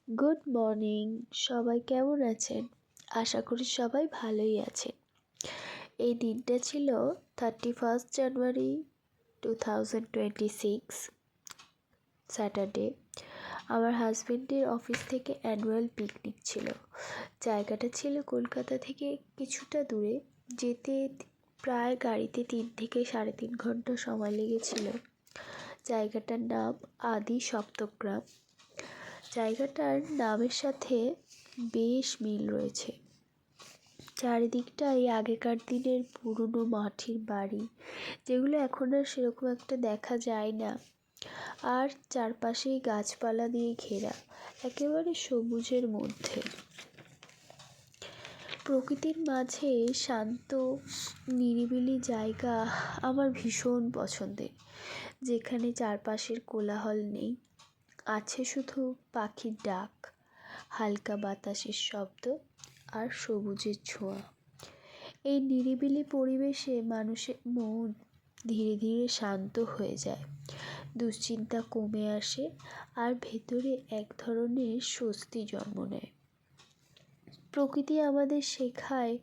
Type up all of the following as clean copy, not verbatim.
Good morning. সবাই কেমন আছেন? আশা করি সবাই ভালোই আছেন। এই দিনটা ছিল 31 জানুয়ারি 2026 স্যাটারডে। আমার হাজব্যান্ডের অফিস থেকে অ্যানুয়াল পিকনিক ছিল। জায়গাটা ছিল কলকাতা থেকে কিছুটা দূরে। যেতে প্রায় গাড়িতে 3 থেকে 3.5 ঘন্টা সময় লেগেছিল। জায়গাটার নাম আদি সপ্তগ্রাম। জায়গাটার নামের সাথে বেশ মিল রয়েছে। চারিদিকটাই আগেকার দিনের পুরনো মাটির বাড়ি, যেগুলো এখন আর সেরকম একটা দেখা যায় না। আর চারপাশেই গাছপালা দিয়ে ঘেরা, একেবারে সবুজের মধ্যে। প্রকৃতির মাঝে শান্ত নিরিবিলি জায়গা আমার ভীষণ পছন্দের, যেখানে চারপাশের কোলাহল নেই, আছে শুধু পাখির ডাক, হালকা বাতাসের শব্দ আর সবুজের ছোঁয়া। এই নিরিবিলি পরিবেশে মানুষের মন ধীরে ধীরে শান্ত হয়ে যায়, দুশ্চিন্তা কমে আসে আর ভেতরে এক ধরনের স্বস্তি জন্ম নেয়। প্রকৃতি আমাদের শেখায়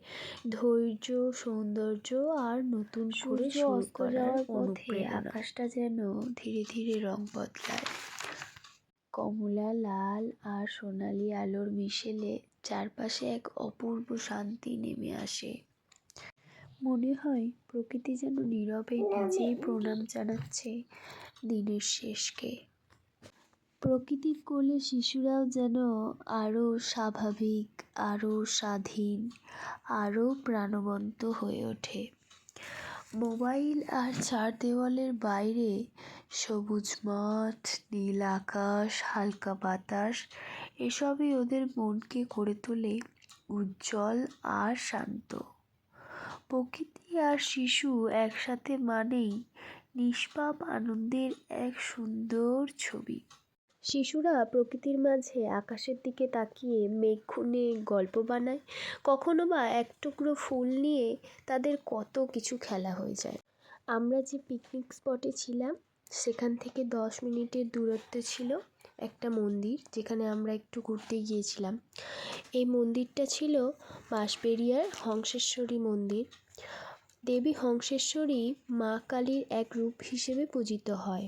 ধৈর্য, সৌন্দর্য আর নতুন করে শুরু করার অনুপ্রেরণা। আকাশটা যেন ধীরে ধীরে রং বদলায়। কমলা, লাল আর সোনালি আলোর মিশেলে চারপাশে এক অপূর্ব শান্তি নেমে আসে। মনে হয় প্রকৃতি যেন নীরবে নিজেই প্রণাম জানাচ্ছে দিনের শেষকে। প্রকৃতির কোলে শিশুরাও যেন আরও স্বাভাবিক, আরও স্বাধীন, আরও প্রাণবন্ত হয়ে ওঠে। মোবাইল আর চার দেওয়ালের বাইরে সবুজ মাঠ, নীল আকাশ, হালকা বাতাস, এসবই ওদের মনকে করে তোলে উজ্জ্বল আর শান্ত। প্রকৃতি আর শিশু একসাথে মানেই নিষ্পাপ আনন্দের এক সুন্দর ছবি। শিশুরা প্রকৃতির মাঝে আকাশের দিকে তাকিয়ে মেঘ খুনে গল্প বানায়, কখনো বা এক টুকরো ফুল নিয়ে তাদের কত কিছু খেলা হয়ে যায়। আমরা যে পিকনিক স্পটে ছিলাম সেখান থেকে 10 মিনিটের দূরত্বে ছিল একটা মন্দির, যেখানে আমরা একটু ঘুরতে গিয়েছিলাম। এই মন্দিরটা ছিল বাঁশবেড়িয়ার হংসেশ্বরী মন্দির। দেবী হংসেশ্বরী মা কালীর এক রূপ হিসেবে পূজিত হয়।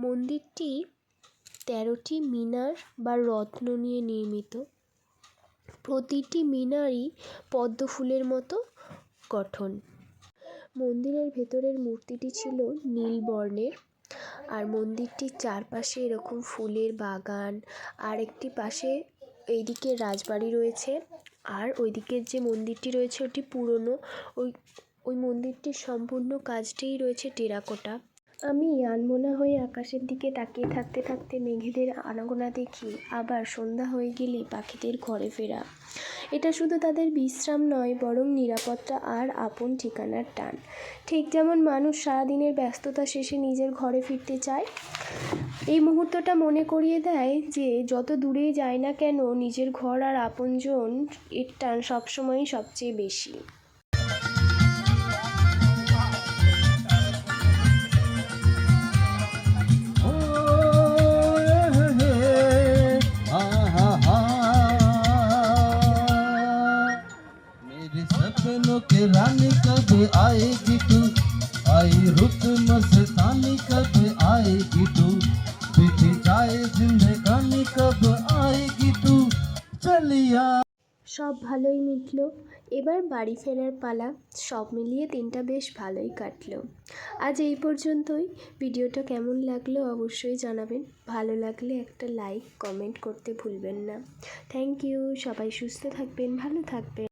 মন্দিরটি 13টি মিনার বা রত্ন নিয়ে নির্মিত। প্রতিটি মিনারই পদ্ম ফুলের মতো গঠন। মন্দিরের ভেতরের মূর্তিটি ছিল নীল বর্ণের, আর মন্দিরটির চারপাশে এরকম ফুলের বাগান, আর একটি পাশে এইদিকে রাজবাড়ি রয়েছে, আর ওইদিকের যে মন্দিরটি রয়েছে ওটি পুরনো। ওই মন্দিরটির সম্পূর্ণ কাজটিই রয়েছে টেরাকোটা। আমি আনমনা হয়ে আকাশের দিকে তাকিয়ে থাকতে থাকতে মেঘেদের আনাগোনা দেখি, আবার সন্ধ্যা হয়ে গেলেই পাখিদের ঘরে ফেরা। এটা শুধু তাদের বিশ্রাম নয়, বরং নিরাপত্তা আর আপন ঠিকানার টান। ঠিক যেমন মানুষ সারাদিনের ব্যস্ততা শেষে নিজের ঘরে ফিরতে চায়, এই মুহূর্তটা মনে করিয়ে দেয় যে যত দূরেই যায় না কেন, নিজের ঘর আর আপনজন এর টান সবসময়ই সবচেয়ে বেশি। सपनों के रानी कब आएगी तू, आई रुत मस्तानी कब आएगी तू, बीती जाए जिंदगानी कब आएगी तू, चलिया। সব ভালোই মিটল, এবার বাড়ি ফেরার পালা। সব মিলিয়ে দিনটা বেশ ভালোই কাটলো। আজ এই পর্যন্তই। ভিডিওটা কেমন লাগলো অবশ্যই জানাবেন। ভালো লাগলে একটা লাইক, কমেন্ট করতে ভুলবেন না। Thank you. সবাই সুস্থ থাকবেন, ভালো থাকবেন।